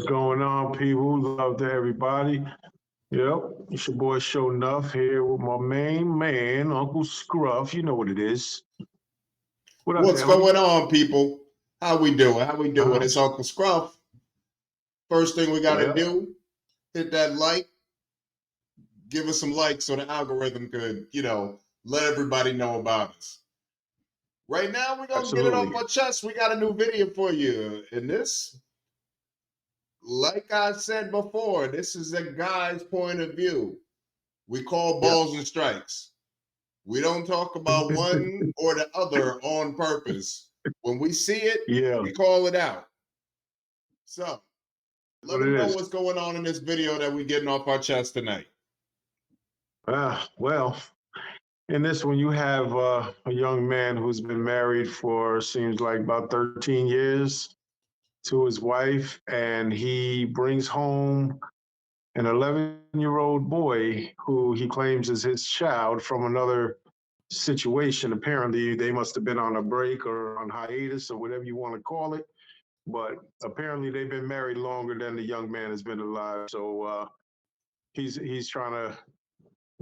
Going on, people? Love to everybody. Yep, it's your boy Show Nuff here with my main man, Uncle Scruff. You know what it is. What up, What's Ellie? going on, people? How we doing? How we doing? Uh, It's Uncle Scruff. First thing we got to yeah, do, hit that like, give us some likes so the algorithm could, let everybody know about us. Right now, we're going to get it off absolutely. our chest. We got a new video for you. And this, like I said before, this is a guy's point of view. We call Yep. balls and strikes. We don't talk about one or the other on purpose. When we see it, Yeah, we call it out. So, let what them it know is. what's going on in this video that we're getting off our chest tonight. Well, in this one, you have a young man who's been married for seems like about 13 years to his wife, and he brings home an 11-year-old boy who he claims is his child from another situation. Apparently, they must have been on a break or on hiatus or whatever you want to call it. But apparently, they've been married longer than the young man has been alive. So he's trying to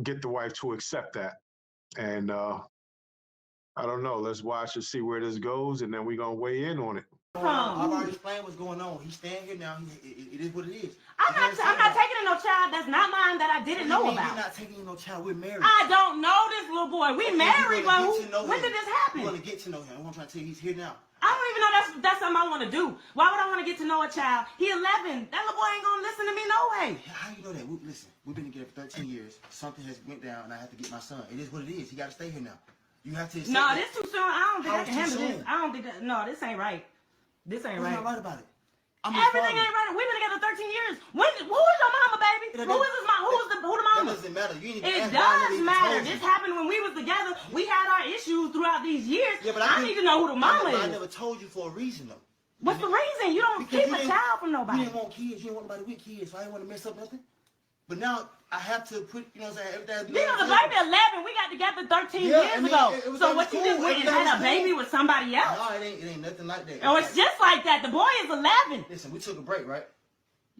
get the wife to accept that. And I don't know. Let's watch and see where this goes, and then we're gonna weigh in on it. I've already explained what's going on. He's staying here now. It is what it is. I'm not taking in no child that's not mine that I didn't know about. You're not taking in no child. We're married. I don't know this little boy. We married, but when did this happen? We're going to get to know him. I'm trying to tell you, he's here now. I don't even know that's something I want to do. Why would I want to get to know a child? He 11. That little boy ain't going to listen to me no way. How you know that? Listen, we've been together for 13 years. Something has went down, and I have to get my son. It is what it is. He got to stay here now. You have to accept No, that. this too soon. I don't think How I can too handle soon? this. I don't think that. No, this ain't right. This ain't What's right. not right about it? Everything ain't right. We've been together 13 years. Who is your mama, baby? Who is his mom? Who the mama? That doesn't matter. You need to It ask why I does even matter. told you. This happened when we was together. We had our issues throughout these years. Yeah, but I need to know who the mama I is. never told you for a reason, though. What's the reason? You don't Because keep a child from You nobody. didn't want kids. You didn't want nobody with kids, so I didn't want to mess up nothing. But now I have to put, you know what I'm saying? You know, the baby 11. We got together 13 years ago. So what you did went and had a baby with somebody else? No, it ain't nothing like that. Oh, it's just like that. The boy is 11. Listen, we took a break, right?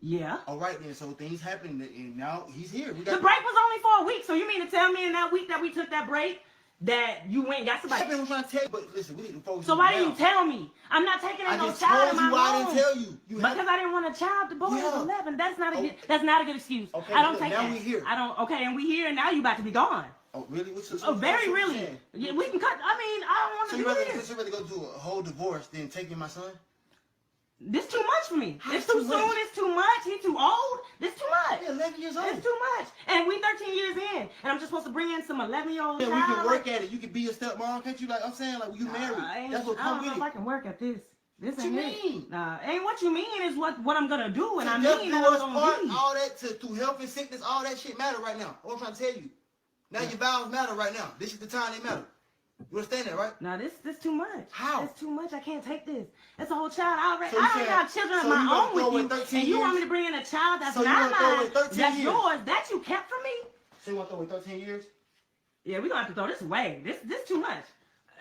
Yeah. All right then. So things happened, and now he's here. The break was only for a week. So you mean to tell me in that week that we took that break that you went and got somebody? I'm trying to tell you, but listen, we need to focus. So why didn't you tell me? I'm not taking in no child in my home. I didn't tell you. Because I didn't want a child. The boy is 11. That's not a good excuse. Okay, I don't take now that. we here. I don't. Okay, and we here, and now you about to be gone. Oh really? Very really. Yeah, we can cut. I mean, I don't want to do this. So you rather go through a whole divorce than taking my son? This too much for me. How It's too too soon. much? It's too much. He too old. This too much. Yeah, 11 years old. It's too much. And we 13 years in, and I'm just supposed to bring in some 11-year-old Yeah, child. we can work at it. You can be a stepmom, can't you? Like I'm saying, like you married. That's what I come don't know with if I it. can work at this. This What ain't you it. mean? Nah, ain't what you mean is what I'm gonna do, and I Just mean do that us I'm part, gonna be. all that through health and sickness, all that shit matter right now. What I'm trying to tell you. Now your vows matter right now. This is the time they matter. You understand that, right? Now this too much. How? It's too much. I can't take this. It's a whole child. I So you don't saying- have children so of my you gonna own throw with away you, 13 and you want me years? to bring in a child that's So you not gonna throw away mine, 13 that's years? yours, that you kept from me. So you want to throw away 13 years? Yeah, we gonna have to throw this away. This too much.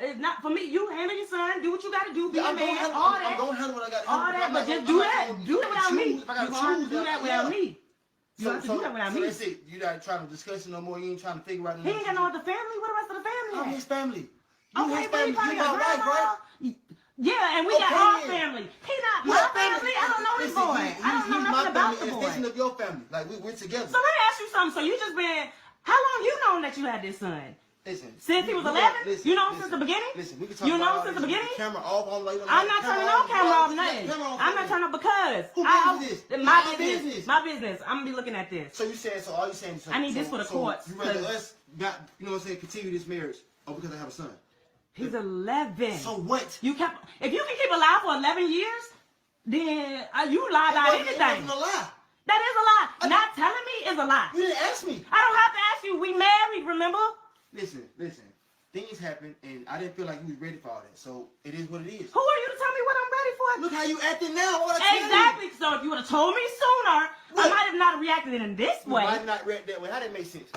It's not for me. You handle your son. Do what you gotta do. Be a man. All that. I'm going to handle what I got to All handle. that, but just do that. Do it without me. You gonna have to do that without me. You have to do that without me. That's it. You're not trying to discuss it no more. You ain't trying to figure out. He ain't got no other family. What the rest of the family? I'm at? his family. You Okay, his but he family. probably You got my wife, right? grandma. Yeah, and we got Okay, our then. family. He not You my have family. I don't know this Listen, boy. I don't know he's nothing my about family, the boy. extension of your family. Like we're together. So let me ask you something. So you just been, how long you known that you had this son? Listen. Since he was 11? You know him since the beginning? Listen, we can talk You know about him all since this. the beginning? Camera off on like I'm not turning no camera off, nothing. I'm not turning up because Who business this? my business. My business. I'm gonna be looking at this. So you saying? So all you saying? So, I need this for the courts, You rather 'cause- us not, you know what I'm saying, continue this marriage? Oh, because I have a son. He's 11. So what? You kept. If you can keep alive for 11 years, then you lie about It anything. wasn't a lie. That is a lie. Not telling me is a lie. You didn't ask me. I don't have to ask you. We married, remember? Listen. Things happened, and I didn't feel like you was ready for all that. So it is what it is. Who are you to tell me what I'm ready for? Look how you acting now. What I tell you. Exactly. So if you would have told me sooner, I might have not reacted in this way. Might not react that way. How that make sense?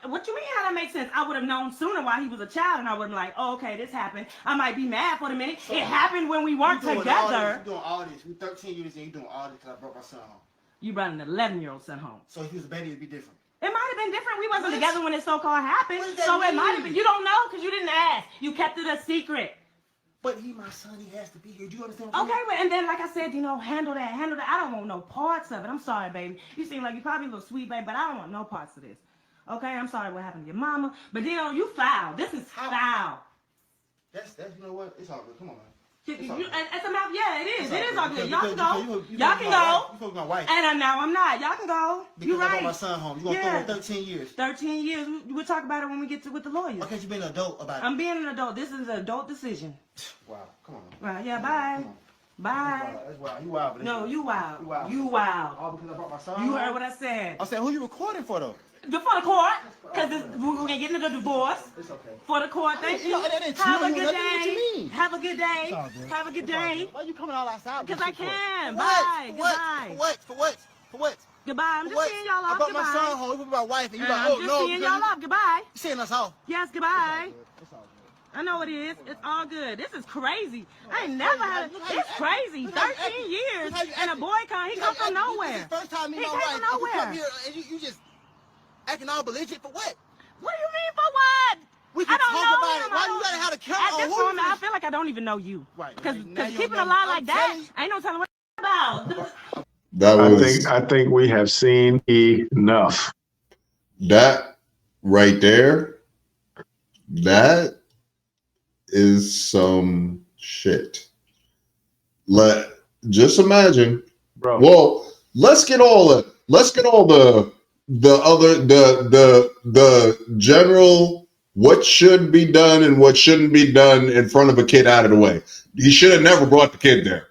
What you mean how that makes sense? I would have known sooner while he was a child, and I would have been like, oh, okay, this happened. I might be mad for the minute. So, it happened when we weren't together. You doing all this. We 13 years and you doing all this because I brought my son home. You brought an 11-year-old son home. So if he was a baby, it'd be different. It might have been different. We wasn't together when it so-called happened. So it might have been. You don't know because you didn't ask. You kept it a secret. But he my son. He has to be here. Do you understand what I'm saying? Okay, and then like I said, handle that. I don't want no parts of it. I'm sorry, baby. You seem like you probably a little sweet, baby, but I don't want no parts of this. Okay, I'm sorry what happened to your mama. But you foul. This is foul. That's you know what? It's all good. Come on, man. It's a mouth. Yeah, it is. It is all good. Y'all can go. Y'all can go. You supposed to be my wife. And now I'm not. Y'all can go. Because I brought my son home. You gonna throw 13 years. 13 years. We'll talk about it when we get with the lawyers. Okay, you being an adult about it. I'm being an adult. This is an adult decision. Wow. Come on. Right. Yeah. Bye. Bye. That's wild. You wild. No, you wild. You wild. All because I brought my son. You heard what I said. I said, who you recording for though? Before the court, because we're gonna get into the divorce. It's okay. For the court, thank you. Have a good day. Have a good day. Have a good day. Why you coming all outside? Because I can. Bye. Goodbye. For what? Goodbye. I'm just seeing y'all off. I brought my son home. With my wife, and you like, oh no. I'm just seeing y'all off. Goodbye. You seeing us off? Yes. Goodbye. I know it is. It's all good. This is crazy. I ain't never had. It's crazy. 13 years and a boy he come from nowhere. This is the first time me and my wife come here, and you just acting all belligerent for what? What do you mean for what? We can talk about it. Why you gotta have a camera on? At this moment, I feel like I don't even know you. Right. Because keeping a lie like that, ain't no telling what about. I think we have seen enough. That right there, that is some shit. Just imagine, bro. Well, let's get all the general what should be done and what shouldn't be done in front of a kid out of the way. He should have never brought the kid there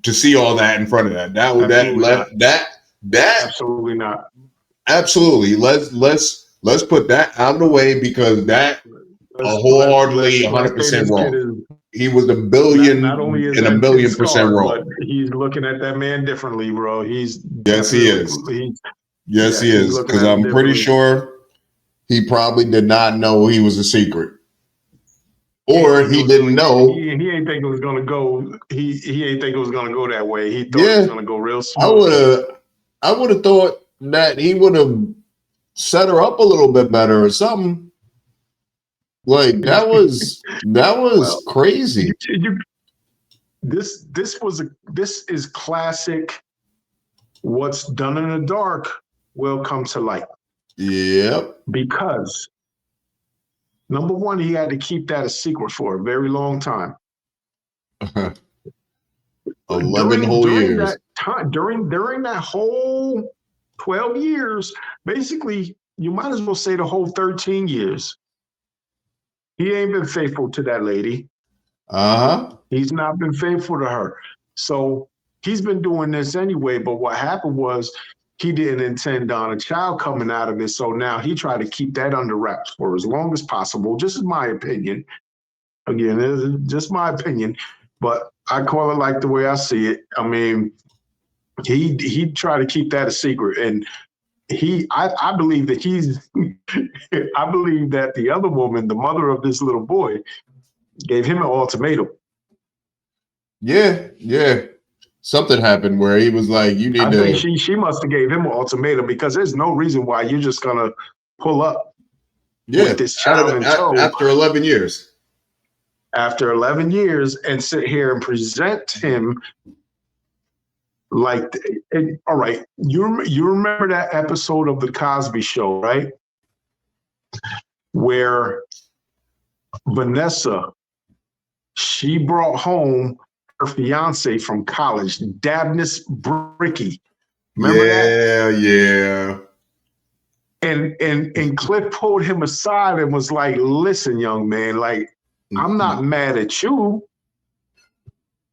to see all that in front of that. That absolutely not. Absolutely. Let's put that out of the way because that wholeheartedly 100% wrong. He was a billion not only is and a million percent wrong. He's looking at that man differently, bro. Yes, he is. Yes, he is. Because I'm pretty sure he probably did not know he was a secret. Or he didn't know. He ain't think it was gonna go. He ain't think it was gonna go that way. He thought it was gonna go real smooth. I would have thought that he would have set her up a little bit better or something. Like that was crazy. This is classic. What's done in the dark will come to light. Yep. Because number one, he had to keep that a secret for a very long time. 11 whole years. During that whole 12 years, basically, you might as well say the whole 13 years. He ain't been faithful to that lady. He's not been faithful to her. So he's been doing this anyway. But what happened was he didn't intend on a child coming out of it. So now he tried to keep that under wraps for as long as possible. Just in my opinion. Again, it's just my opinion. But I call it like the way I see it. I mean, he tried to keep that a secret. And I believe that I believe that the other woman, the mother of this little boy, gave him an ultimatum. Yeah. Something happened where he was like, "You need to." I think she must have gave him an ultimatum because there's no reason why you're just gonna pull up with this child in tow after 11 years. After 11 years, and sit here and present him like, all right, you remember that episode of The Cosby Show, right? Where Vanessa, she brought home her fiance from college, Dabnus Bricky. Remember that? Yeah. And Cliff pulled him aside and was like, "Listen, young man, like, I'm not mad at you."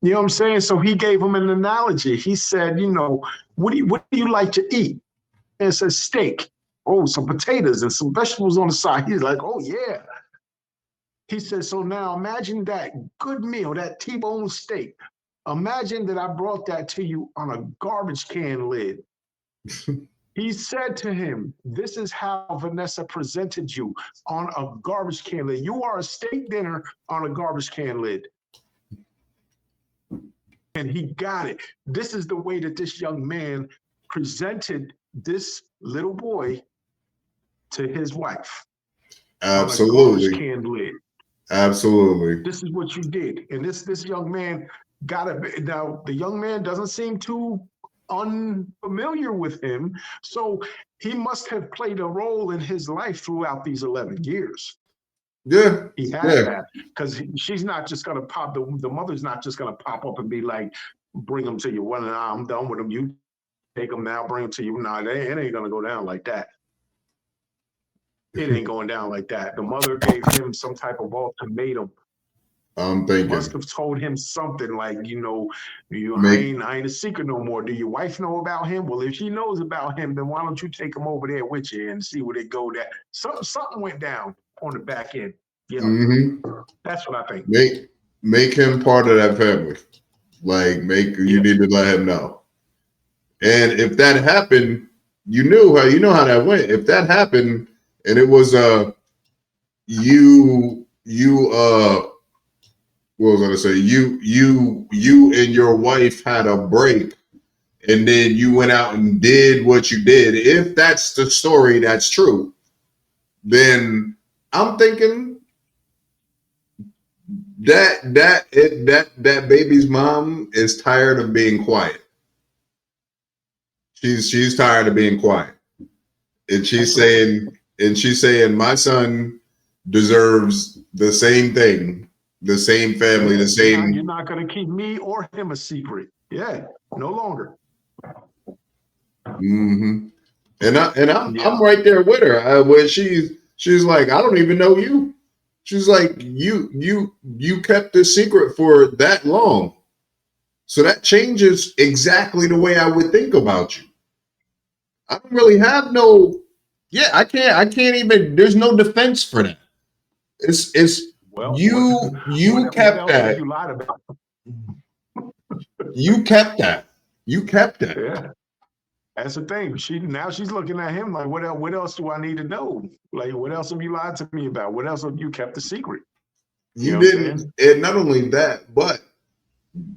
You know what I'm saying? So he gave him an analogy. He said, what do you like to eat? And it says steak. Oh, some potatoes and some vegetables on the side. He's like, oh, yeah. He said, so now imagine that good meal, that T-bone steak. Imagine that I brought that to you on a garbage can lid. He said to him, "This is how Vanessa presented you on a garbage can lid. You are a steak dinner on a garbage can lid." And he got it. This is the way that this young man presented this little boy to his wife on a garbage Absolutely. can lid. Absolutely. This is what you did. And this young man got it. Now, the young man doesn't seem too unfamiliar with him. So he must have played a role in his life throughout these 11 years. Yeah. He had Yeah. that because she's not just going to pop, the mother's not just going to pop up and be like, bring him to you. Well, nah, I'm done with him. You take him now, bring him to you. Nah, it ain't going to go down like that. It ain't going down like that. The mother gave him some type of ultimatum. I'm Must thinking, have told him something like, I make ain't a secret no more. Do your wife know about him? Well, if she knows about him, then why don't you take him over there with you and see where they go? That something went down on the back end. Yeah, that's what I think. make him part of that family. Like, you Yeah, need to let him know. And if that happened, you know how that went. If that happened and it was you what was I gonna say? You and your wife had a break and then you went out and did what you did. If that's the story that's true, then I'm thinking that baby's mom is tired of being quiet. She's tired of being quiet. And she's saying my son deserves the same thing, the same family, yeah. the You're same. not going to keep me or him a secret. Yeah, no longer. Mm-hmm. I'm Yeah, right there with her. When she's like, I don't even know you. She's like, you kept this secret for that long, so that changes exactly the way I would think about you. I don't really have no. Yeah, I can't even. There's no defense for that. It's well, you what kept else have that. you lied about? You kept that. You kept that. Yeah. That's the thing. She's looking at him like, what else do I need to know? Like, what else have you lied to me about? What else have you kept a secret? You You know what I'm didn't, saying? and not only that, but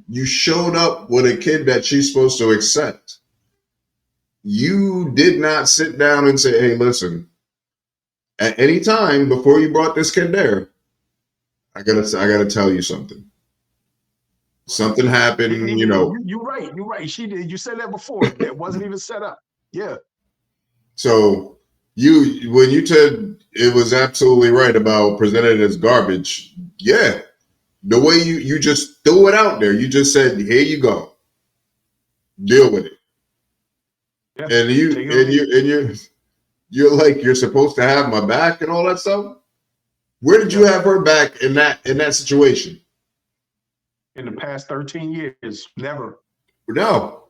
you showed up with a kid that she's supposed to accept. You did not sit down and say, "Hey, listen, at any time before you brought this kid there, I gotta tell you something. Right. Something Didn't happened, you even know." you're right. You're right. She did. You said that before. That wasn't even set up. Yeah. So when you said it was absolutely right about presenting it as garbage, yeah, the way you just threw it out there, you just said, "Here you go, deal with it," Yeah. and you Take it or and leave you it. and you're like you're supposed to have my back and all that stuff. Where did you Yep. have her back in that situation? In the past 13 years, never, No.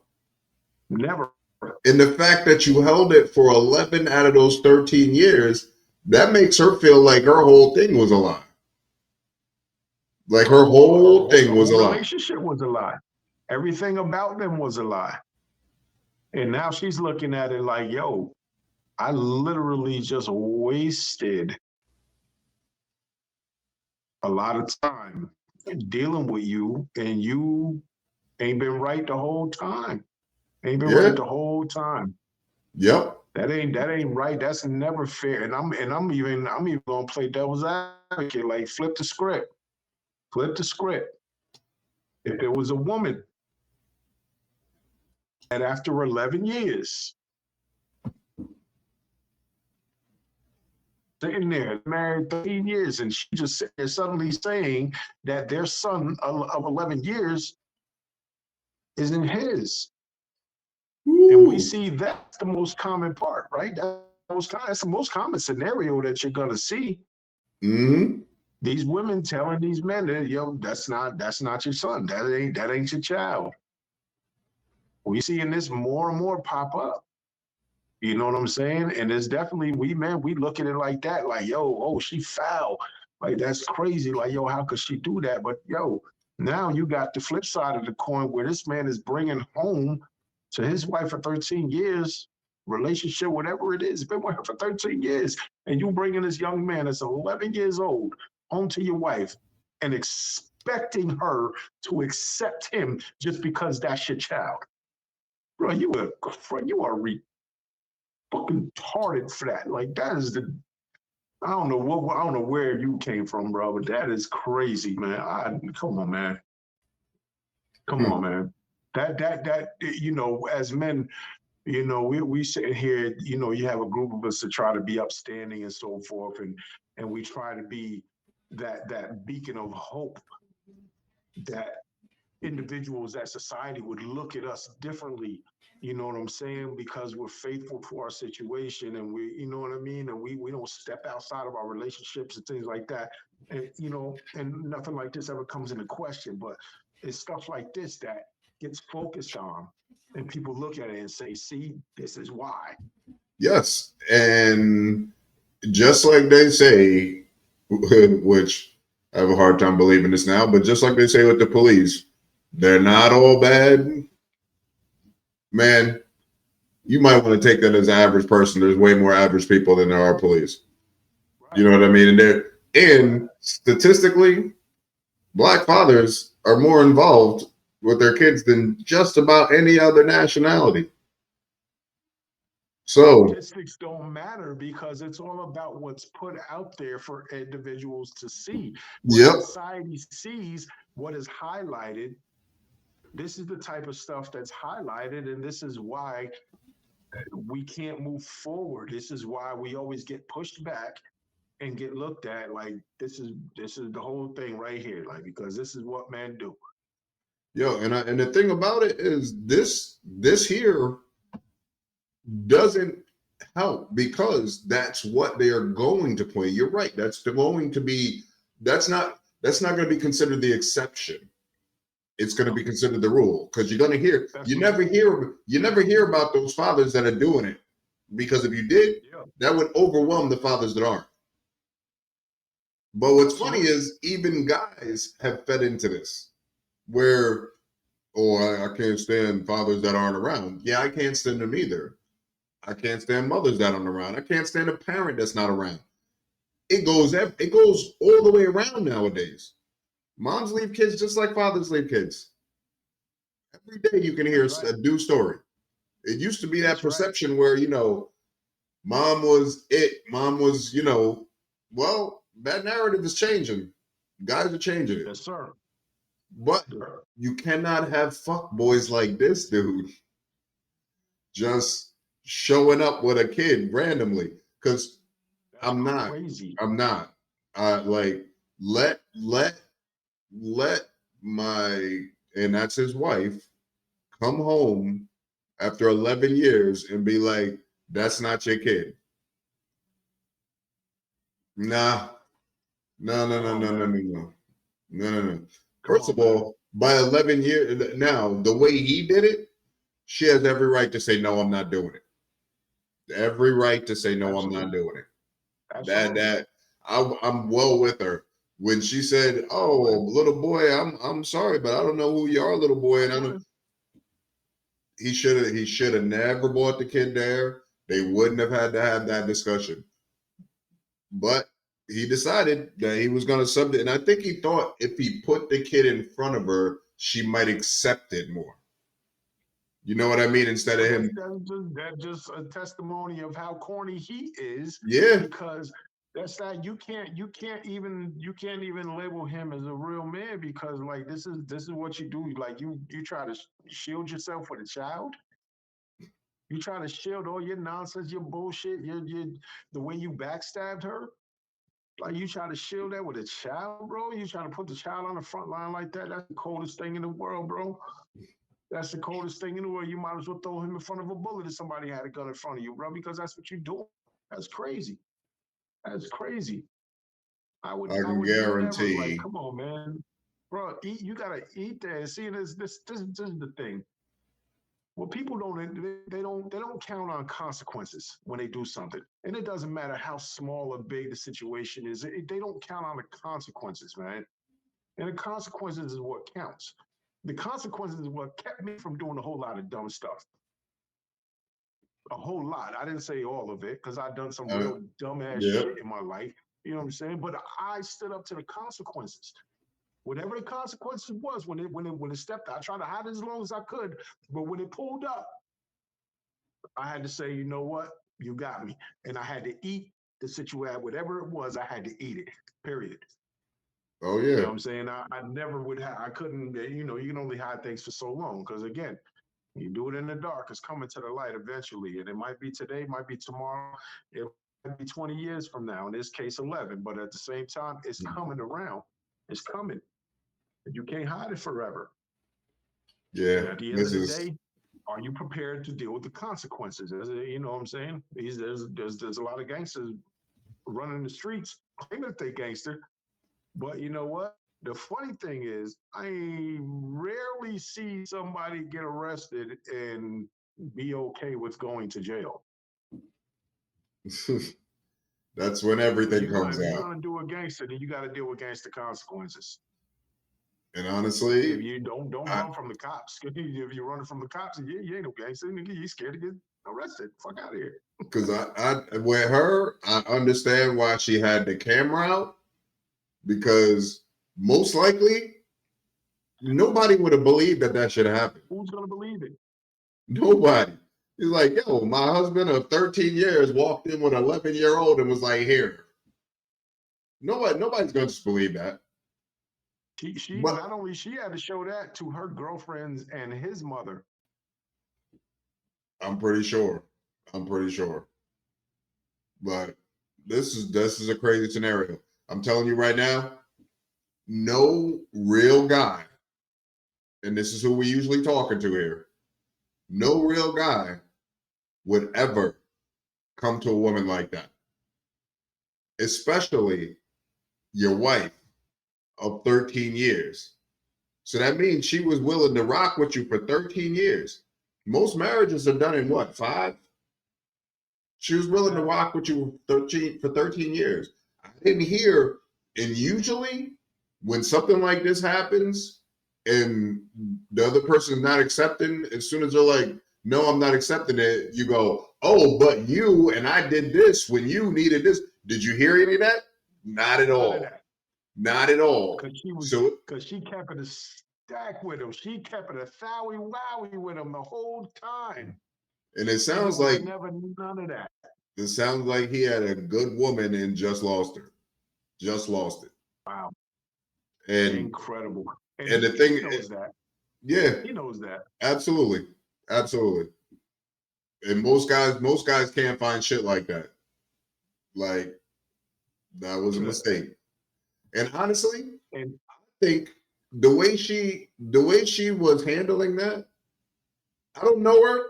never. And the fact that you held it for 11 out of those 13 years, that makes her feel like her whole thing was a lie. Like her whole The thing was whole a lie. relationship was a lie. Everything about them was a lie. And now she's looking at it like, yo, I literally just wasted a lot of time dealing with you, and you ain't been right the whole time. Ain't been right Yeah. the whole time. Yep. That ain't right. That's never fair. And I'm even gonna play devil's advocate. Like flip the script. Flip the script. If there was a woman that after 11 years sitting there married 13 years and she just sitting there suddenly saying that their son of 11 years isn't his. And we Woo. see that's the most common part, right? That's the most common scenario that you're gonna see. Mm-hmm. These women telling these men that, yo, that's not your son. That ain't your child. We seeing this more and more pop up. You know what I'm saying? And it's definitely we look at it like that, like, yo, oh, she foul. Like that's crazy. Like, yo, how could she do that? But yo, now you got the flip side of the coin where this man is bringing home to his wife for 13 years, relationship, whatever it is, been with her for 13 years, and you bringing this young man that's 11 years old home to your wife and expecting her to accept him just because that's your child. Bro, you are fucking retarded for that. Like that is the I don't know where you came from, bro, but that is crazy, man. Come on, man. Come Hmm. on, man. That as men, we sit here, you have a group of us to try to be upstanding and so forth, and we try to be that beacon of hope that individuals, that society would look at us differently. You know what I'm saying? Because we're faithful to our situation, and you know what I mean? And we don't step outside of our relationships and things like that. And, and nothing like this ever comes into question, but it's stuff like this that gets focused on, and people look at it and say, see, this is why. Yes, and just like they say, which I have a hard time believing this now, but just like they say with the police, they're not all bad. Man, you might want to take that as an average person. There's way more average people than there are police. You Right. know what I mean? Right. And statistically, black fathers are more involved with their kids than just about any other nationality. So, Statistics don't matter because it's all about what's put out there for individuals to see. What yep, society sees, what is highlighted. This is the type of stuff that's highlighted, and this is why we can't move forward. This is why we always get pushed back and get looked at like this is the whole thing right here, like because this is what men do. yo, and the thing about it is this here doesn't help because that's what they are going to play. You're right. That's not going to be considered the exception. It's going to No, be considered the rule because you're going to hear that's what. you never hear about those fathers that are doing it because if you did, Yeah, that would overwhelm the fathers that aren't. But what's funny absolutely. is even guys have fed into this where, oh, I can't stand fathers that aren't around. Yeah, I can't stand them either. I can't stand mothers that aren't around. I can't stand a parent that's not around. It goes all the way around nowadays. Moms leave kids just like fathers leave kids. Every day you can hear That's right. a new story. It used to be that That's right. perception where, mom was it, mom was, well, that narrative is changing. Guys are changing it. Yes, sir. But Yeah. you cannot have fuck boys like this dude just showing up with a kid randomly. Because That's I'm not. crazy. I'm not. Like let my and that's his wife come home after 11 years and be like, that's not your kid. Nah, no, no, Come no, on, no, no, man. no, no, no, no, no. Come First on, of man. all, by 11 years now, the way he did it, she has every right to say no. I'm not doing it. Every right to say no. I'm not Absolutely. doing it. That Absolutely. that I'm well with her. When she said, "Oh, I'm with. little boy, I'm sorry, but I don't know who you are, little boy," and I I'm don't, with. he should have never brought the kid there. They wouldn't have had to have that discussion. But he decided that he was going to subject, and I think he thought if he put the kid in front of her, she might accept it more. You know what I mean? Instead Well, of that's him, just a testimony of how corny he is, yeah, because that's not you can't even label him as a real man because like this is what you do. Like you try to shield yourself with a child. You try to shield all your nonsense, your bullshit, your the way you backstabbed her. Like you try to shield that with a child, bro. You try to put the child on the front line like that. That's the coldest thing in the world, bro. That's the coldest thing in the world. You might as well throw him in front of a bullet if somebody had a gun in front of you, bro, because that's what you do. That's crazy. That's crazy. I would I I can would never like, guarantee. come on, man. Bro, eat, you gotta eat that. See, this is the thing. Well, people don't count on consequences when they do something. And it doesn't matter how small or big the situation is. They don't count on the consequences, man. And the consequences is what counts. The consequences is what kept me from doing a whole lot of dumb stuff. a whole lot. I didn't say all of it because I've done some Uh, real dumbass yep. shit in my life. You know what I'm saying? But I stood up to the consequences. Whatever the consequences was when it stepped out, I tried to hide it as long as I could. But when it pulled up, I had to say, you know what? You got me. And I had to eat the situation, whatever it was, I had to eat it. Period. Oh You know yeah. what I'm saying? I never would have, I couldn't, you can only hide things for so long. Because again, you do it in the dark, it's coming to the light eventually. And it might be today, might be tomorrow, it might be 20 years from now, in this case, 11. But at the same time, it's coming around. It's coming. You can't hide it forever. Yeah. And at the end of This the is day, are you prepared to deal with the consequences? You know what I'm saying? There's a lot of gangsters running the streets claiming that they gangster, but you know what? The funny thing is, I rarely see somebody get arrested and be okay with going to jail. that's when If everything you're gonna comes if you're out. gonna do a gangster, then you got to deal with gangster consequences. And If honestly, you don't I run from the cops, if you're running from the cops, you ain't no gangster. Nigga, you scared to get arrested. Fuck out of here. because I with her, I understand why she had the camera out because most likely nobody would have believed that that should happen. Who's gonna believe it? Nobody. He's like, yo, my husband of 13 years walked in with an 11-year-old and was like, here. Nobody's going to believe that. She But not only she had to show that to her girlfriends and his mother. I'm pretty sure. I'm pretty sure. But this is a crazy scenario. I'm telling you right now, no real guy, and this is who we usually talking to here. No real guy would ever come to a woman like that, especially your wife of 13 years. So that means she was willing to rock with you for 13 years. Most marriages are done in what, 5? She was willing to rock with you 13 years. I didn't hear, and usually when something like this happens and the other person's not accepting, as soon as they're like, no, I'm not accepting it, you go, oh, but you and I did this when you needed this. Did you hear any of that? Not at None of all. that. Not at all. So, Because she kept it a stack with him. She kept it a thowie wowie with him the whole time. and it And it sounds was like never none of that. he had a good woman and just lost her. Just lost it. Wow. And Incredible. And and the he thing, knows that. yeah, He knows that. absolutely, absolutely. And most guys can't find shit like that. Like that was a mistake. And honestly, And I think the way she was handling that, I don't know her,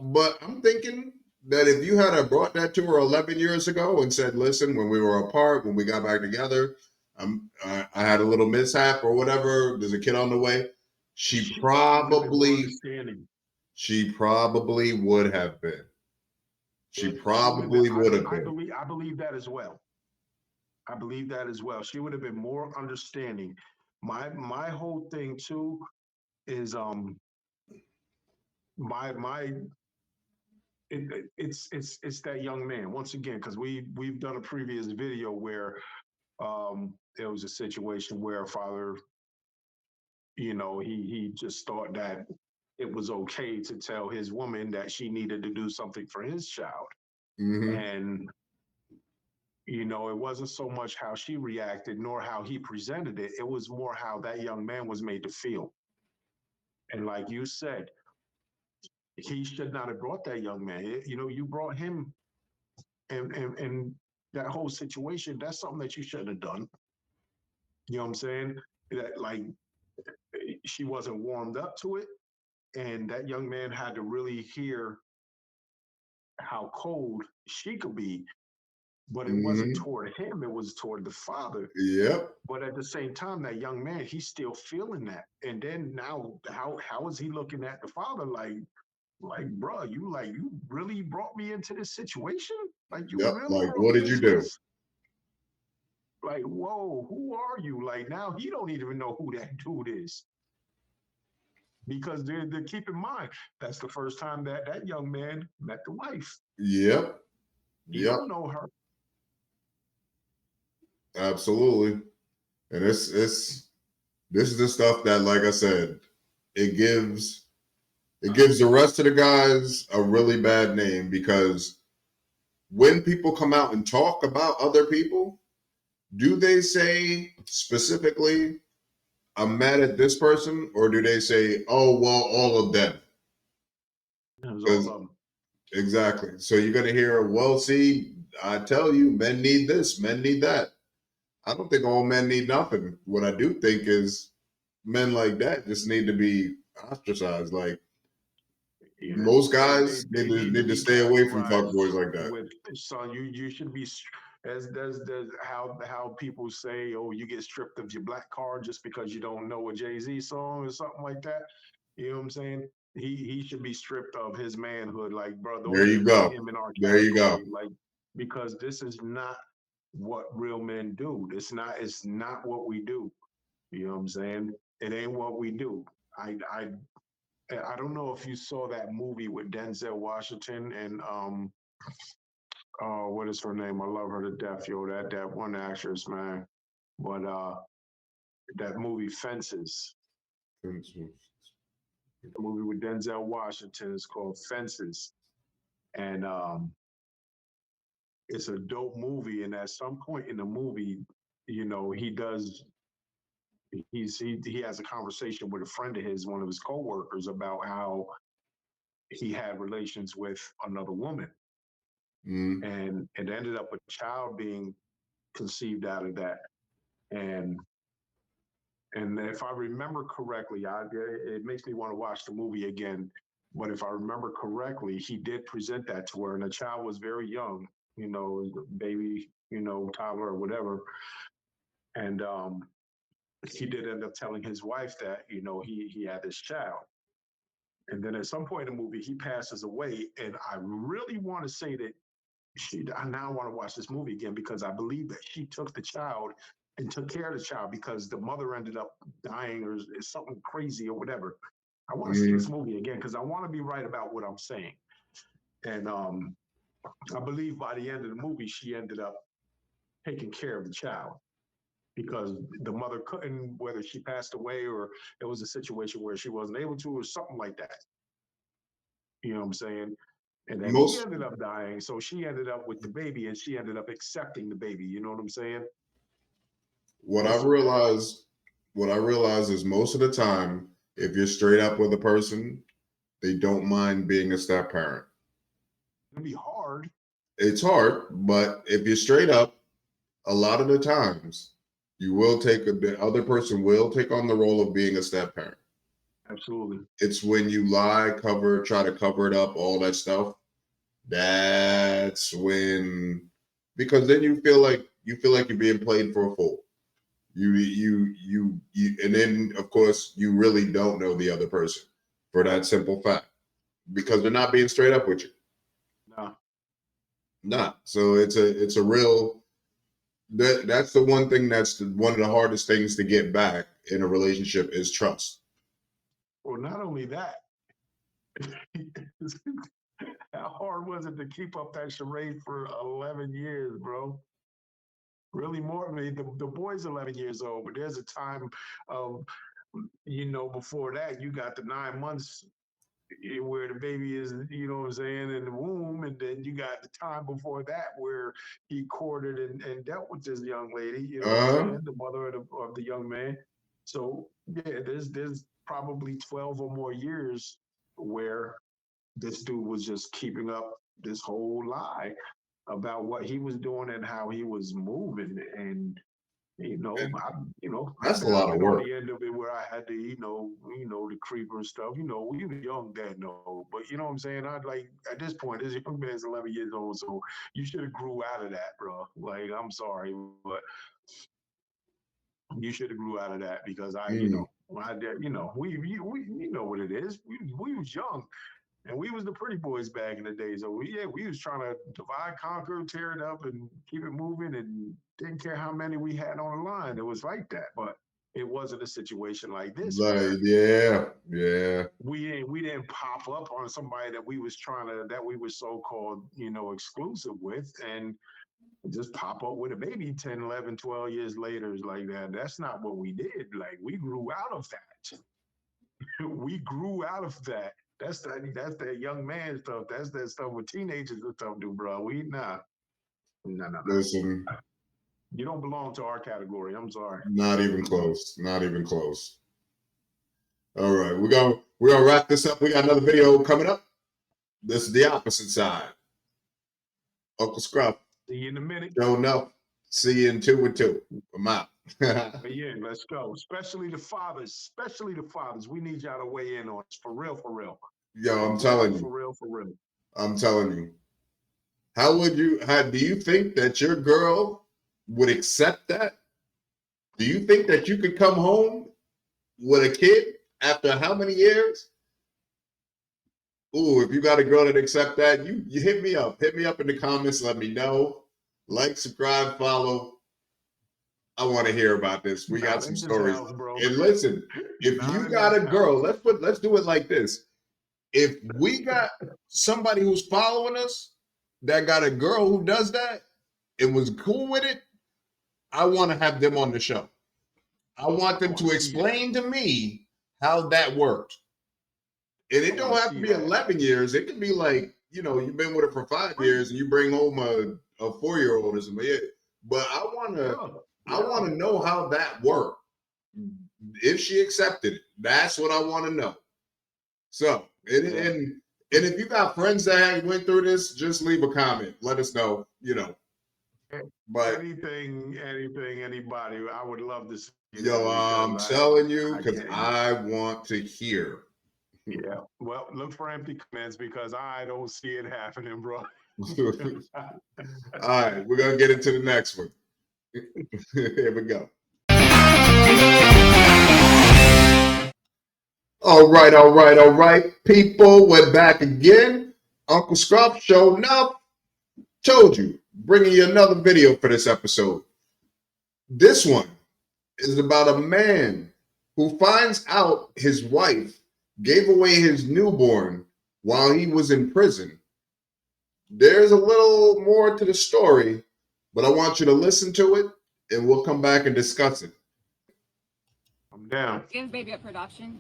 but I'm thinking that if you had brought that to her 11 years ago and said, listen, when we were apart, when we got back together, I had a little mishap or whatever, there's a kid on the way, she she would have been more probably understanding. she probably would have been. She She would have been. probably would have been. I believe that as well. I believe that as well. She would have been more understanding. My whole thing too is my it's that young man once again because we've done a previous video where there was a situation where a father, he just thought that it was okay to tell his woman that she needed to do something for his child. Mm-hmm. And it wasn't so much how she reacted nor how he presented it. It was more how that young man was made to feel. And like you said, he should not have brought that young man. You brought him, and that whole situation. That's something that you shouldn't have done. You know what I'm saying? That like she wasn't warmed up to it, and that young man had to really hear how cold she could be. But it wasn't Mm-hmm. toward him; it was toward the father. Yep. But at the same time, that young man, he's still feeling that. And then now, how is he looking at the father bro, you really brought me into this situation? Like you Yep. really Like, brought what me did you into do? this? Like, whoa, who are you? Like now he don't even know who that dude is. because they keep in mind that's the first time that that young man met the wife. Yep. He Yep. don't know her. Absolutely. And it's this is the stuff that, like I said, it gives the rest of the guys a really bad name, because when people come out and talk about other people, do they say specifically, I'm mad at this person, or do they say, oh, well, all of them? It was all Because of them. exactly. So you're going to hear, well, see, I tell you, men need this, men need that. I don't think all men need nothing. What I do think is men like that just need to be ostracized. Like, Yeah, most guys they need to need to be stay away from categorized fuckboys like that. with son. You should be as how people say, oh, you get stripped of your black card just because you don't know a Jay-Z song or something like that. You know what I'm saying? He should be stripped of his manhood. Like, bro, There don't you even put go. him in our There you go. category. Like, because this is not what real men do. It's not what we do. You know what I'm saying? It ain't what we do. I don't know if you saw that movie with Denzel Washington and what is her name? I love her to death, yo. That one actress, man. But that movie Fences, the movie with Denzel Washington is called Fences, and it's a dope movie. And at some point in the movie, you know, he has a conversation with a friend of his, one of his coworkers, about how he had relations with another woman, Mm. and it ended up a child being conceived out of that. And if I remember correctly, it makes me want to watch the movie again. But if I remember correctly, he did present that to her, and the child was very young, you know, baby, you know, toddler or whatever. And he did end up telling his wife that, you know, he had this child. And then at some point in the movie, he passes away. And I really want to say that I now want to watch this movie again because I believe that she took the child and took care of the child because the mother ended up dying or something crazy or whatever. I want to see this Mm. movie again because I want to be right about what I'm saying. And I believe by the end of the movie, she ended up taking care of the child because the mother couldn't, whether she passed away or it was a situation where she wasn't able to or something like that. You know what I'm saying? And then he Most ended up dying. So she ended up with the baby and she ended up accepting the baby. You know what I'm saying? what I It's a, realized what I realize is, most of the time, if you're straight up with a person, they don't mind being a step parent. it'll be hard. It's hard, but if you're straight up, a lot of the times the other person will take on the role of being a step parent. Absolutely. It's when you lie, try to cover it up, all that stuff. That's when, because then you feel like you're being played for a fool. And then of course you really don't know the other person for that simple fact, because they're not being straight up with you. No. Not so it's a real that's the one thing one of the hardest things to get back in a relationship is trust. Well, not only that, how hard was it to keep up that charade for 11 years, bro? Really more. I mean, the boy's 11 years old, but there's a time of, you know, before that, you got the 9 months where the baby is, you know what I'm saying, in the womb. And then you got the time before that where he courted and dealt with this young lady, you know what I'm Uh, saying, the mother of the young man. So, yeah, there's probably 12 or more years where this dude was just keeping up this whole lie about what he was doing and how he was moving. And and I've that's a lot of been on work. the end of it where I had to, the creeper and stuff. You know, we were young then, no, but you know what I'm saying. I'd like at this point, this young man's 11 years old, so you should have grew out of that, bro. Like, I'm sorry, but you should have grew out of that because Mm. we know what it is. We was young. And we was the pretty boys back in the day. So we was trying to divide, conquer, tear it up, and keep it moving, and didn't care how many we had on the line. It was like that. But it wasn't a situation like this Like, where yeah. we didn't pop up on somebody that we were so-called, exclusive with, and just pop up with a baby 10, 11, 12 years later is like that. That's not what we did. Like, we grew out of that. We grew out of that. That's that young man stuff. That's that stuff with teenagers and stuff do, bro. We nah. No. Listen, You don't belong to our category. I'm sorry. not even close. Not even close. All right, we're gonna wrap this up. We got another video coming up. This is the opposite side. Uncle Scruff. See you in a minute. Don't know. See you in 2 and 2. I'm out. But yeah, let's go. Especially the fathers. Especially the fathers. We need y'all to weigh in on us. For real, for real. Yo, I'm telling you. For real, for real. I'm telling you. How do you think that your girl would accept that? Do you think that you could come home with a kid after how many years? Ooh, if you got a girl that accept that, you hit me up. Hit me up in the comments. Let me know. Like, subscribe, follow. I want to hear about this. We got some stories. House, bro. And listen, if you got a girl, let's do it like this. If we got somebody who's following us that got a girl who does that and was cool with it, I want to have them on the show. I want them to explain to me how that worked. And it don't have to be 11 years. It could be like, you've been with her for 5 years and you bring home a 4-year-old or something. But I want to know how that worked. If she accepted it, that's what I want to know. So, and if you got friends that went through this, just leave a comment. Let us know, But anything, anybody, I would love to see. I'm telling you, because I want to hear. Yeah. Well, look for empty comments because I don't see it happening, bro. All right, we're gonna get into the next one. Here we go. All right, people. We're back again. Uncle Scruff showing up. Told you, bringing you another video for this episode. This one is about a man who finds out his wife gave away his newborn while he was in prison. There's a little more to the story, but I want you to listen to it, and we'll come back and discuss it. I'm down. Give baby up for adoption.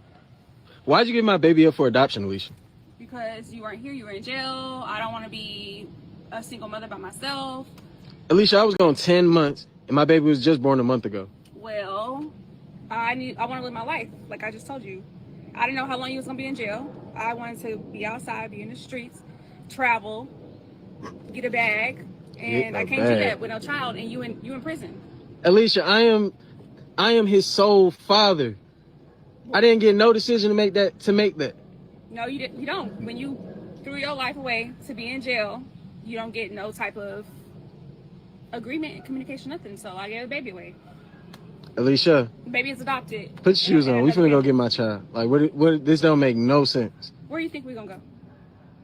Why'd you give my baby up for adoption, Alicia? Because you weren't here, you were in jail. I don't want to be a single mother by myself. Alicia, I was gone 10 months, and my baby was just born a month ago. Well, I want to live my life, like I just told you. I didn't know how long you was gonna be in jail. I wanted to be outside, be in the streets, travel, get a bag, and I can't do that with no child, and you in prison. Alicia, I am his sole father. I didn't get no decision to make that. No, you don't. When you threw your life away to be in jail, you don't get no type of agreement, communication, nothing. So I gave the baby away. Alicia, the baby is adopted. Put your shoes on. We finna go get my child. Like, what? This don't make no sense. Where do you think we gonna go?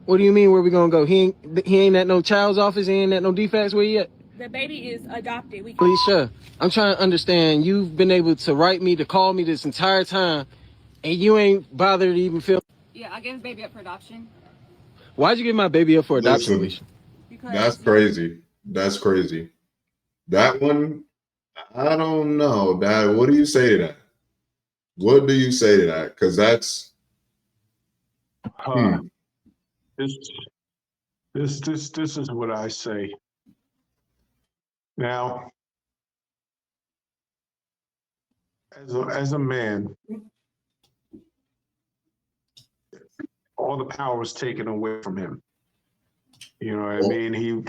What do you mean where we gonna go? He ain't at no child's office. He ain't at no defects. Where he at? The baby is adopted. Alicia, I'm trying to understand. You've been able to write me, to call me this entire time, and you ain't bothered to even feel. Yeah, I gave the baby up for adoption. Why'd you give my baby up for adoption, Alicia? Because that's crazy. That's crazy. That one, I don't know. Dad, what do you say to that? What do you say to that? Because that's this is what I say. Now, as a man, all the power was taken away from him. You know what I mean?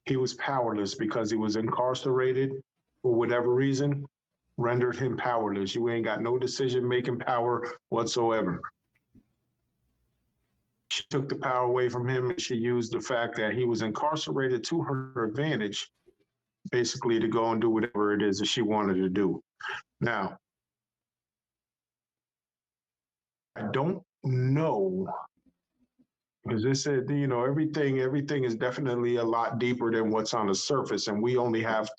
He was powerless because he was incarcerated for whatever reason, rendered him powerless. You ain't got no decision-making power whatsoever. She took the power away from him, and she used the fact that he was incarcerated to her advantage, basically to go and do whatever it is that she wanted to do. Now, I don't know, because they said, everything is definitely a lot deeper than what's on the surface, and we only have,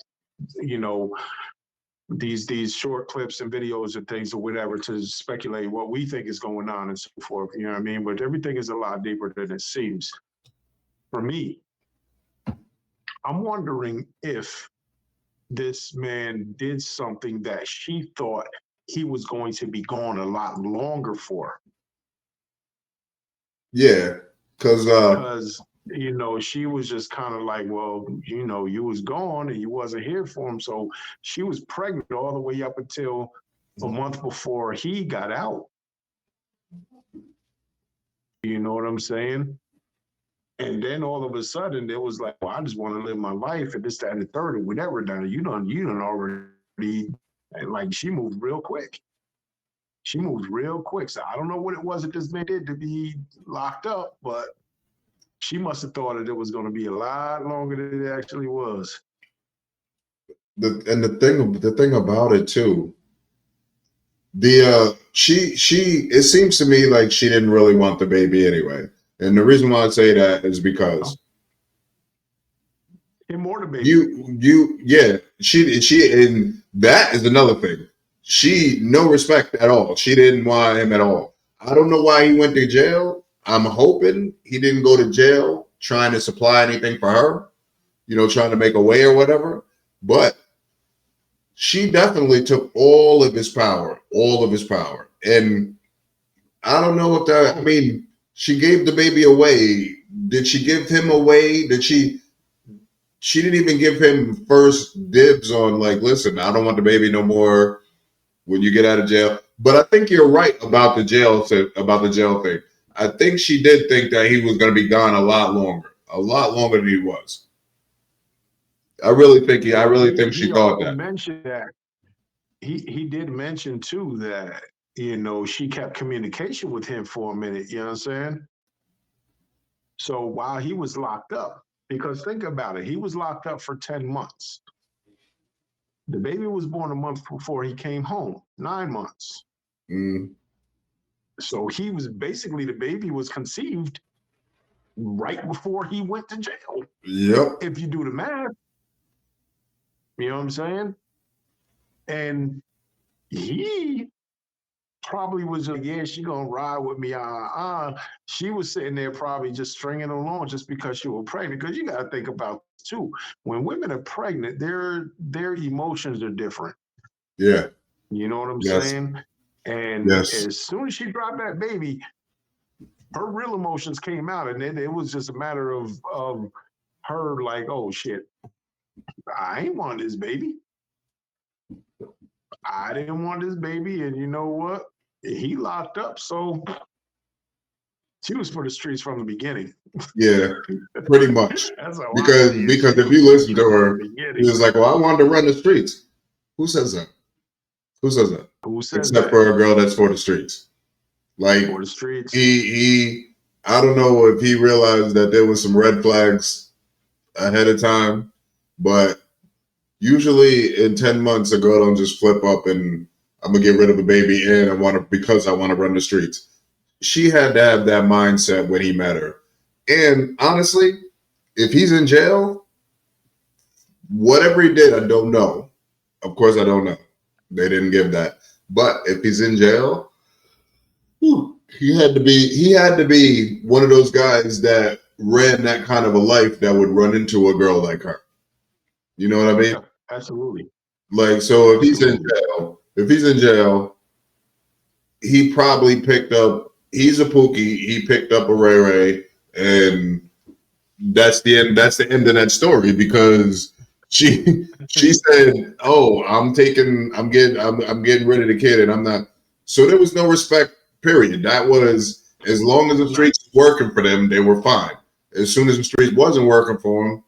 these short clips and videos and things or whatever to speculate what we think is going on and so forth. You know what I mean? But everything is a lot deeper than it seems. For me, I'm wondering if this man did something that she thought he was going to be gone a lot longer for. Yeah, because you know she was just kind of like, well, you know, you was gone and you wasn't here for him, so she was pregnant all the way up until a month before he got out. You know what I'm saying? And then all of a sudden it was like, well, I just want to live my life and this, that, and the third, or whatever. Now you done already, and like she moved real quick. She moved real quick. So I don't know what it was that this man did to be locked up, but she must have thought that it was going to be a lot longer than it actually was. The thing about it too, she it seems to me like she didn't really want the baby anyway. And the reason why I say that is because more the baby. She and that is another thing. She no respect at all. She didn't want him at all. I don't know why he went to jail. I'm hoping he didn't go to jail trying to supply anything for her, you know, trying to make a way or whatever. But she definitely took all of his power. And I don't know if that, I mean, she gave the baby away. Did she give him away? She didn't even give him first dibs on, like, listen, I don't want the baby no more when you get out of jail. But I think you're right about the jail thing. I think she did think that he was going to be gone a lot longer than he was. I really think she thought that. Mentioned that he did mention too that, you know, she kept communication with him for a minute. You know what I'm saying? So while he was locked up, because think about it, he was locked up for 10 months. The baby was born a month before he came home, 9 months. Mm. So he was basically, the baby was conceived right before he went to jail. Yep. If you do the math, you know what I'm saying? And he probably was like, yeah, she gonna ride with me. She was sitting there probably just stringing along just because she was pregnant. Because you got to think about too, when women are pregnant, their emotions are different. Yeah. You know what I'm Yes. saying? And as soon as she dropped that baby, her real emotions came out, and then it was just a matter of her like, oh shit, I ain't want this baby. I didn't want this baby, and you know what? He locked up, so she was for the streets from the beginning. Yeah, pretty much. That's how because if you listen to her, she was like, well, I wanted to run the streets. Who says that? Who says that? Who says Except that? for a girl that's for the streets. Like, for the streets. He I don't know if he realized that there was some red flags ahead of time, but usually in 10 months, a girl don't just flip up and I'm gonna get rid of a baby and I want to run the streets. She had to have that mindset when he met her. And honestly, if he's in jail, whatever he did, I don't know. Of course, I don't know. They didn't give that. But if he's in jail, he had to be one of those guys that ran that kind of a life that would run into a girl like her. You know what I mean? Yeah, absolutely. Like, so if he's in jail, he probably picked up. He's a Pookie. He picked up a Ray Ray, and that's the end. That's the end of that story because she said, "Oh, I'm getting rid of the kid, and I'm not." So there was no respect. Period. That was as long as the streets were working for them, they were fine. As soon as the streets wasn't working for them,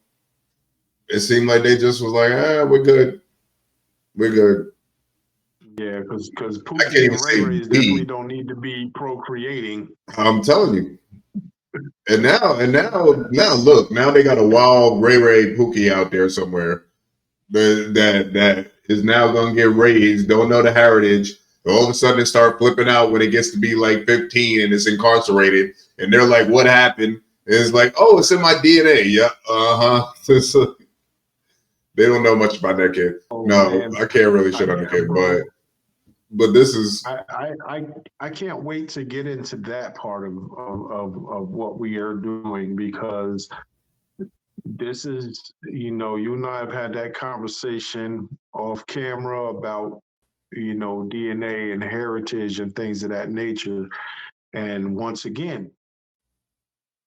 it seemed like they just was like, we're good. Yeah, because Pookie and Ray Rays definitely don't need to be procreating. I'm telling you. And now, look, now they got a wild Ray Ray Pookie out there somewhere that is now gonna get raised. Don't know the heritage. All of a sudden, it start flipping out when it gets to be like 15 and it's incarcerated, and they're like, "What happened?" And it's like, "Oh, it's in my DNA." Yeah, they don't know much about that kid. Oh No, man, I can't really shit on the yeah, kid, bro. but this is I can't wait to get into that part of what we are doing because this is, you and I have had that conversation off camera about, DNA and heritage and things of that nature. And once again,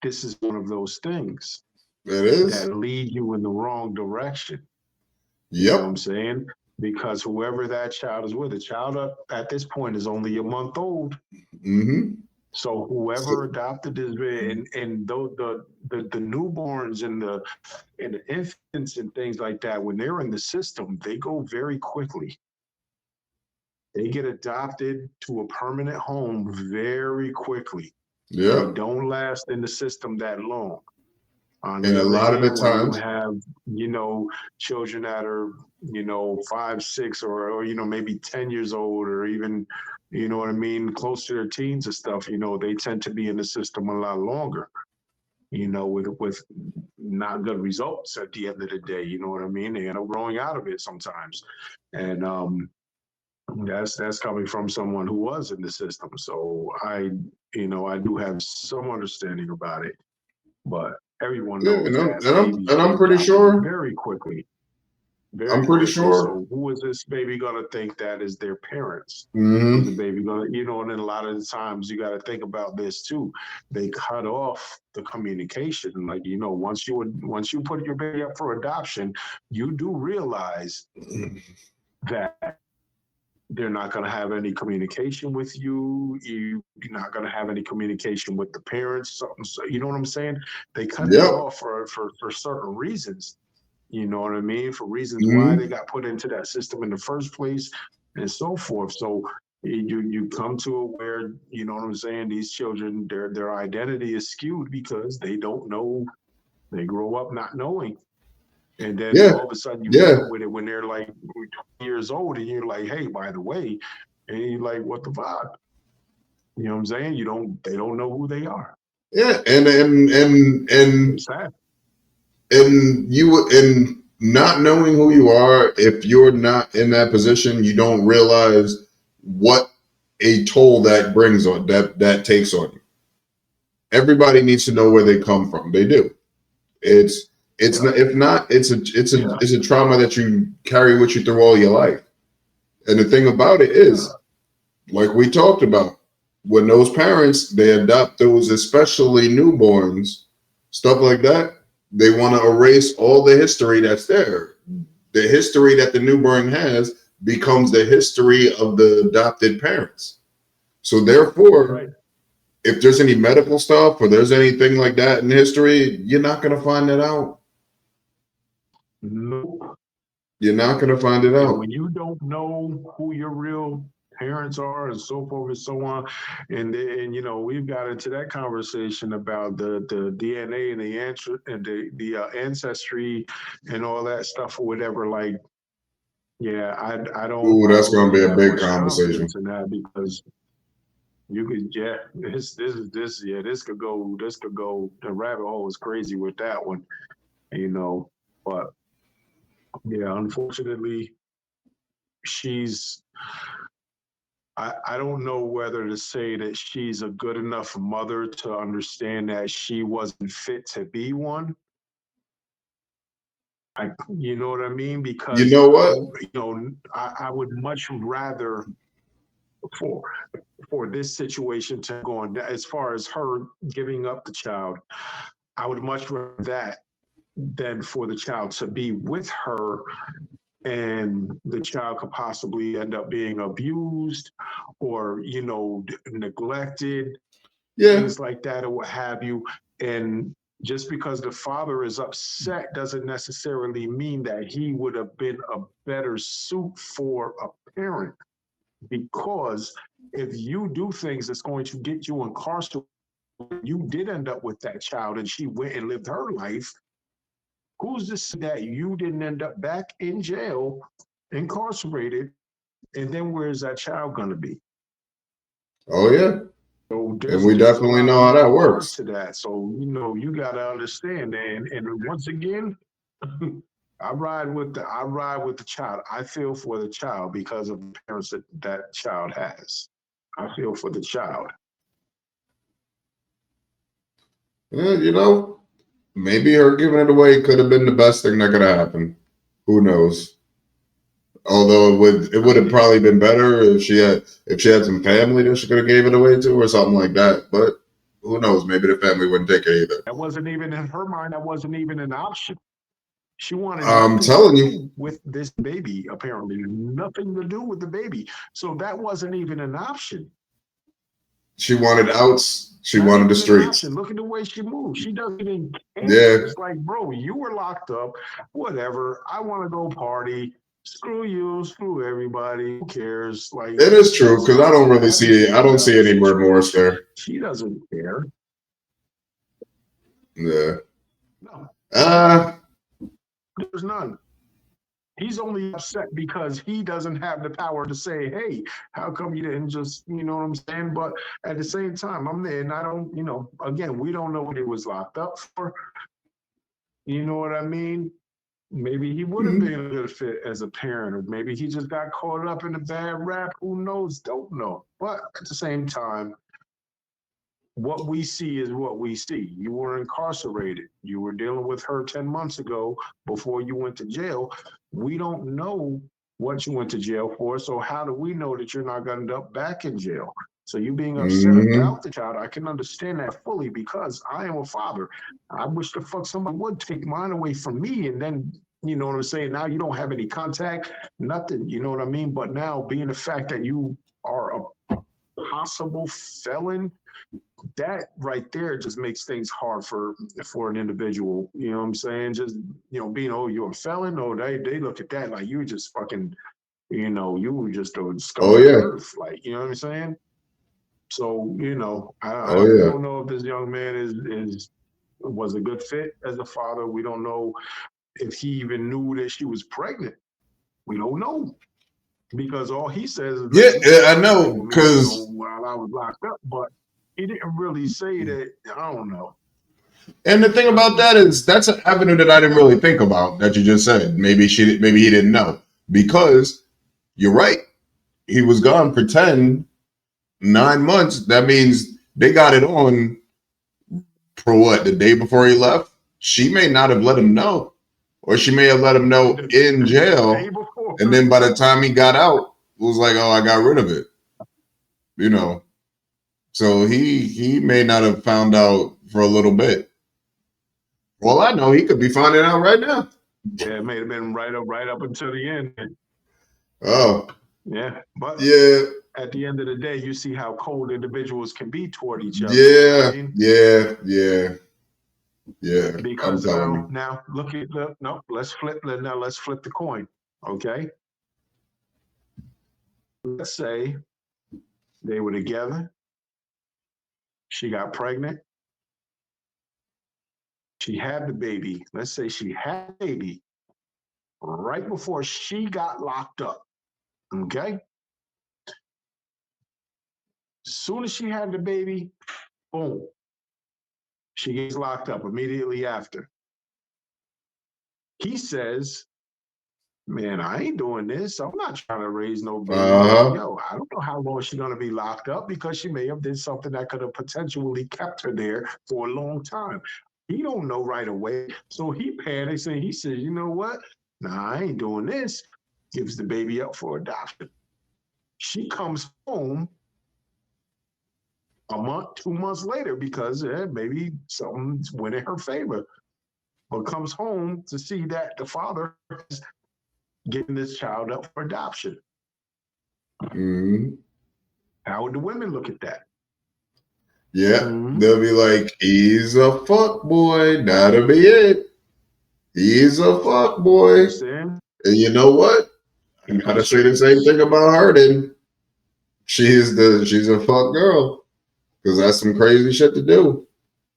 this is one of those things it is. that lead you in the wrong direction. You know what I'm Yep. saying? Because whoever that child is with, the child up at this point is only a month old. Mm-hmm. So So, whoever adopted this baby, and though the newborns and the infants and things like that, when they're in the system, they go very quickly. They get adopted to a permanent home very quickly. They yeah. don't last in the system that long. On And the a other lot of the hand, when you times, have, children that are, 5, 6, or maybe 10 years old, or even, what I mean, close to their teens and stuff, they tend to be in the system a lot longer, with not good results at the end of the day. You know what I mean? They end up growing out of it sometimes. And that's coming from someone who was in the system. So I do have some understanding about it, but everyone yeah, knows that babies and get I'm pretty adopted sure, very quickly, I'm very pretty quickly. sure. So who is this baby gonna think that is their parents? Is the Mm-hmm. baby gonna, and then a lot of the times you got to think about this too. They cut off the communication. Like, once you put your baby up for adoption, you do realize that they're not going to have any communication with you. You're not going to have any communication with the parents. So, you know what I'm saying? They cut that Yep. off for certain reasons. You know what I mean? For reasons why they Mm-hmm. got put into that system in the first place, and so forth. So you come to it where, you know what I'm saying, these children, their identity is skewed because they don't know. They grow up not knowing. And then Yeah. all of a sudden you hit Yeah. them with it when they're like 20 years old, and you're like, hey, by the way, and you're like, what the fuck? You know what I'm saying? They don't know who they are. Yeah. And It's sad. and not knowing who you are, if you're not in that position, you don't realize what a toll that brings on that takes on you. Everybody needs to know where they come from. They do. It's Yeah. not, if not, Yeah. it's a trauma that you carry with you through all your life. And the thing about it is, Yeah. like we talked about, when those parents they adopt those, especially newborns, stuff like that, they want to erase all the history that's there. The history that the newborn has becomes the history of the adopted parents. So therefore, Right. if there's any medical stuff or there's anything like that in history, you're not going to find that out. Nope. You're not going to find it And out. when you don't know who your real parents are and so forth and so on, and we've got into that conversation about the DNA and the answer and the ancestry and all that stuff or whatever. Like, yeah, Ooh, I that's don't going to really be a have big much conversation. confidence in that because you could, yeah, this could go, the rabbit hole is crazy with that one, you know. But yeah, unfortunately, she's I don't know whether to say that she's a good enough mother to understand that she wasn't fit to be one. You know what I mean? You Because know what? I would much rather for for this situation to go on as far as her giving up the child. I would much rather that than for the child to be with her and the child could possibly end up being abused or neglected, Yeah, things like that or what have you. And just because the father is upset doesn't necessarily mean that he would have been a better suit for a parent. Because if you do things that's going to get you incarcerated, you did end up with that child and she went and lived her life, who's to say that you didn't end up back in jail, incarcerated, and then where's that child going to be? oh yeah, So and there's we there's a definitely lot know of how that moving parts works. to that. So you got to understand, and once again, I ride with the child. I feel for the child because of the parents that child has. I feel for the child. Yeah, maybe her giving it away could have been the best thing that could have happened. Who knows? Although it would have probably been better if she had some family that she could have gave it away to or something like that. But who knows? Maybe the family wouldn't take it either. That wasn't even in her mind. That wasn't even an option. She wanted I'm nothing to telling you, do with this baby. Apparently, nothing to do with the baby. So that wasn't even an option. she wanted outs. She Not wanted the even an streets. option. Look at the way she moves. She doesn't even care. Yeah, It's like, bro, you were locked up. Whatever. I want to go party. Screw you. Screw everybody. Who cares? Like, it is true that's because how I don't really that is see. I she don't see any does. remorse there. She doesn't care. Yeah. No, Uh, there's none. He's only upset because he doesn't have the power to say, hey, how come you didn't just, you know what I'm saying? But at the same time, I'm there and I don't, again, we don't know what he was locked up for. You know what I mean? Maybe he would have mhm. been a good fit as a parent, or maybe he just got caught up in a bad rap. Who knows? Don't know. But at the same time, what we see is what we see. You were incarcerated. You were dealing with her 10 months ago before you went to jail. We don't know what you went to jail for. So how do we know that you're not going to end up back in jail? So you being upset Mhm. about the child, I can understand that fully because I am a father. I wish the fuck somebody would take mine away from me and then, you know what I'm saying? Now you don't have any contact, nothing, you know what I mean? But now being the fact that you are a possible felon, that right there just makes things hard for an individual. You know what I'm saying? Just being, oh, you're a felon. Oh, they look at that like you just fucking, you were just a scum Oh of the yeah. earth. Like, you know what I'm saying? So, Oh we yeah. don't know if this young man is was a good fit as a father. We don't know if he even knew that she was pregnant. We don't know. Because all he says is Yeah, that he yeah, was I pregnant know with me, because while I was locked up, but he didn't really say that. I don't know. and the thing about that is that's an avenue that I didn't really think about that you just said. Maybe he didn't know because you're right. He was gone for 9 months. That means they got it on for what, the day before he left? She may not have let him know, or she may have let him know in The day jail. And before. then by the time he got out, it was like, oh, I got rid of it. You know. So he may not have found out for a little bit. Well, I know he could be finding out right now. Yeah, it may have been right up until the end. Oh, Yeah, but yeah, at the end of the day, you see how cold individuals can be toward each other. You know what I yeah, mean? yeah. I'm Because telling you. now look at no. Let's flip the coin. Okay, let's say they were together. She got pregnant. She had the baby. Let's say she had the baby right before she got locked up. Okay. As soon as she had the baby, boom, she gets locked up immediately after. He says, man, I ain't doing this. I'm not trying to raise no baby. Uh-huh. Yo, I don't know how long she's gonna be locked up because she may have did something that could have potentially kept her there for a long time. He don't know right away. So he panics and he says, you know what? Nah, I ain't doing this. Gives the baby up for adoption. She comes home a month, 2 months later because maybe something went in her favor, but comes home to see that the father is getting this child up for adoption. Mm-hmm. How would the women look at that? Yeah, Mm-hmm. they'll be like, he's a fuck boy. That'll be it. He's a fuck boy. Understand? And you know what? I gotta say the same thing about her. Then she's a fuck girl because that's some crazy shit to do.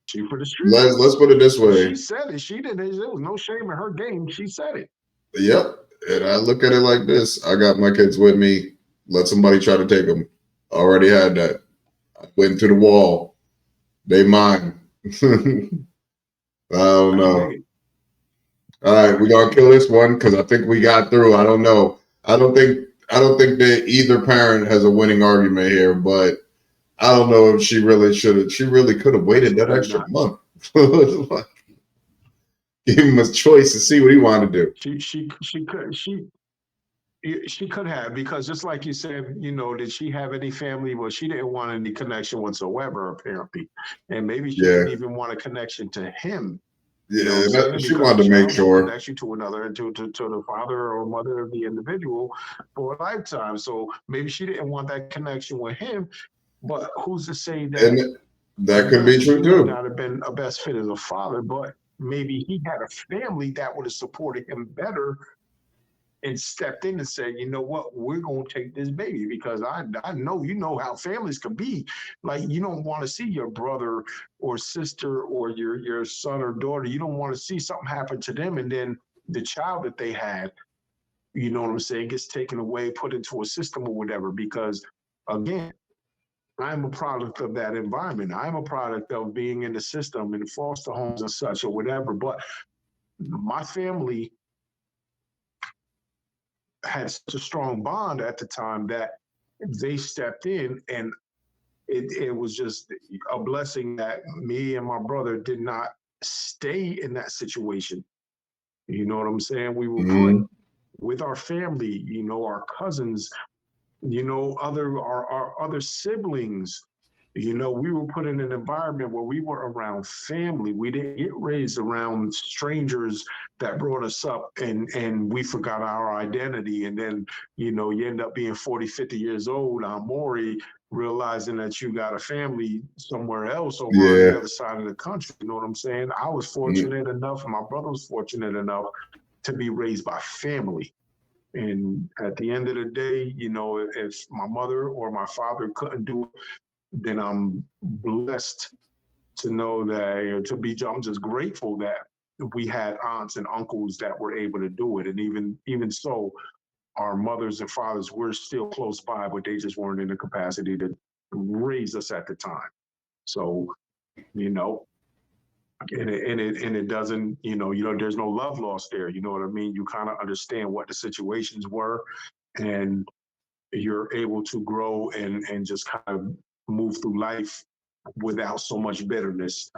She for the Let's streets. put it this And she way. said it. She didn't. There was no shame in her game. She said it. Yep. And I look at it like this: I got my kids with me. Let somebody try to take them. Already had that. I went to the wall. They mine. I don't I can know. dig it. All right, we're gonna kill this one because I think we got through. I don't know. I don't think that either parent has a winning argument here, but I don't know if she really should have. She really could have waited that Absolutely extra not. month. Like, give him a choice to see what he wanted to do. She could have, because just like you said, did she have any family? Well, she didn't want any connection whatsoever, apparently, and maybe she Yeah, didn't even want a connection to him. You know what yeah. I'm saying? She Because a wanted to make child will sure. connect you to another, and to the father or mother of the individual for a lifetime. So maybe she didn't want that connection with him. But who's to say that And that could be he true may too. not have been a best fit as a father, but maybe he had a family that would have supported him better and stepped in and said, you know what, we're going to take this baby, because I know, how families can be. Like, you don't want to see your brother or sister or your son or daughter, you don't want to see something happen to them, and then the child that they had, you know what I'm saying, gets taken away, put into a system or whatever. Because again, I'm a product of that environment. I'm a product of being in the system in foster homes and such or whatever. But my family had such a strong bond at the time that they stepped in, and it was just a blessing that me and my brother did not stay in that situation. You know what I'm saying? We were put Hmm. with our family, our cousins, our other siblings. We were put in an environment where we were around family. We didn't get raised around strangers that brought us up, and we forgot our identity. And then, you end up being 40, 50 years old, Maury, realizing that you got a family somewhere else over on the Yeah. other side of the country. You know what I'm saying? I was Mm, fortunate enough, and my brother was fortunate enough to be raised by family. And at the end of the day, if my mother or my father couldn't do it, then I'm blessed to know that, I'm just grateful that we had aunts and uncles that were able to do it. And even so, our mothers and fathers were still close by, but they just weren't in the capacity to raise us at the time. So, you know, and it doesn't, there's no love lost there. You know what I mean? You kind of understand what the situations were, and you're able to grow and just kind of move through life without so much bitterness.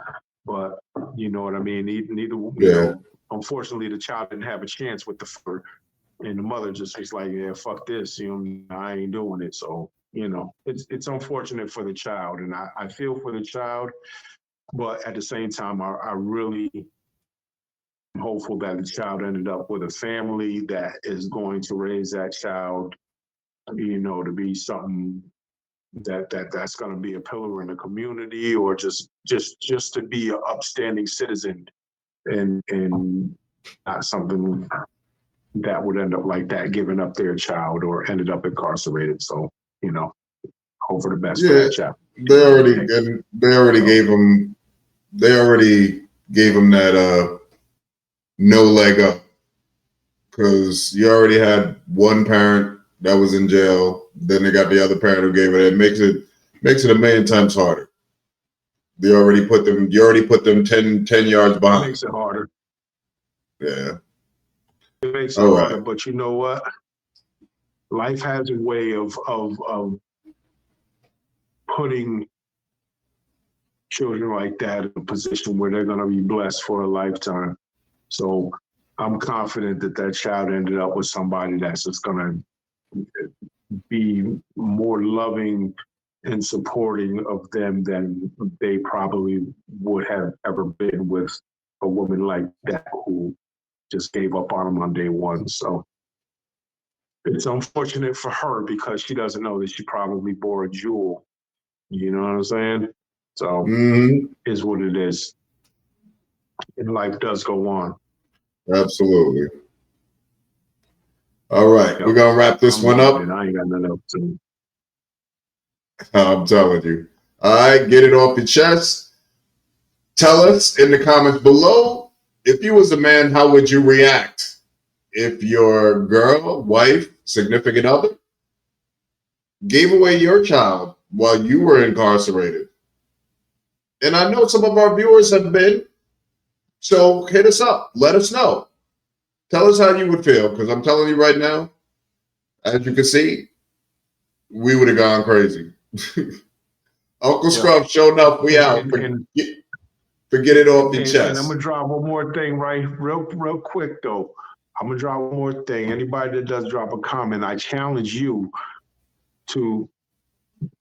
But you know what I mean? Neither, yeah. unfortunately, the child didn't have a chance with the father, and the mother just was like, yeah, fuck this, I ain't doing it. So, it's unfortunate for the child, and I feel for the child, but at the same time, I really am hopeful that the child ended up with a family that is going to raise that child, to be something that's going to be a pillar in the community, or just to be an upstanding citizen, and not something that would end up like that, giving up their child or ended up incarcerated. So, hope for the best for Yeah. that child. They already and they already So, gave him. They already gave him that no leg up because you already had one parent that was in jail. Then they got the other parent who gave it. It makes it a million times harder. They already put them. You already put them 10 yards it behind. makes it harder. Yeah. It makes it All harder, right. but you know what? Life has a way of putting children like that in a position where they're going to be blessed for a lifetime. So I'm confident that that child ended up with somebody that's just going to be more loving and supporting of them than they probably would have ever been with a woman like that who just gave up on them on day one. So it's unfortunate for her, because she doesn't know that she probably bore a jewel. You know what I'm saying? So Hmm. is what it is. And life does go on. Absolutely. All right. We're Yep. gonna wrap this I'm one loving it. up. I ain't got nothing else to. I'm telling you. All right. Get it off your chest. Tell us in the comments below, if you was a man, how would you react if your girl, wife, significant other gave away your child while you were incarcerated? And I know some of our viewers have been, so hit us up. Let us know. Tell us how you would feel, because I'm telling you right now, as you can see, we would have gone crazy. Uncle Scrub, sure enough, we out. Forget it off your chest. And I'm gonna drop one more thing, right? Real quick though. I'm gonna drop one more thing. Anybody that does drop a comment, I challenge you to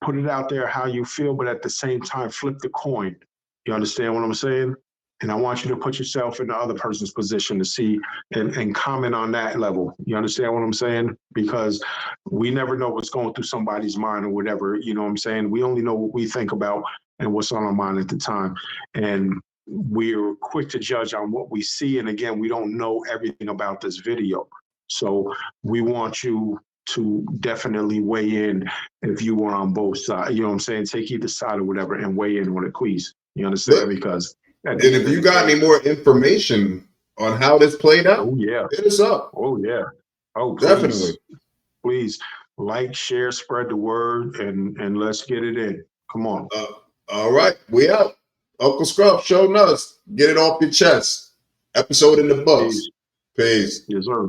put it out there how you feel, but at the same time, flip the coin. You understand what I'm saying? And I want you to put yourself in the other person's position to see and comment on that level. You understand what I'm saying? Because we never know what's going through somebody's mind or whatever. You know what I'm saying? We only know what we think about and what's on our mind at the time. And we're quick to judge on what we see. And again, we don't know everything about this video. So we want you to definitely weigh in if you were on both sides. You know what I'm saying? Take either side or whatever and weigh in on it, please. You understand? Because and if you got any more information on how this played out, hit us up. Oh yeah. Oh, please, definitely. Please like, share, spread the word, and let's get it in. Come on. All right, we out. Uncle Scrub showing us. Get it off your chest. Episode in the books. Peace. Yes, sir.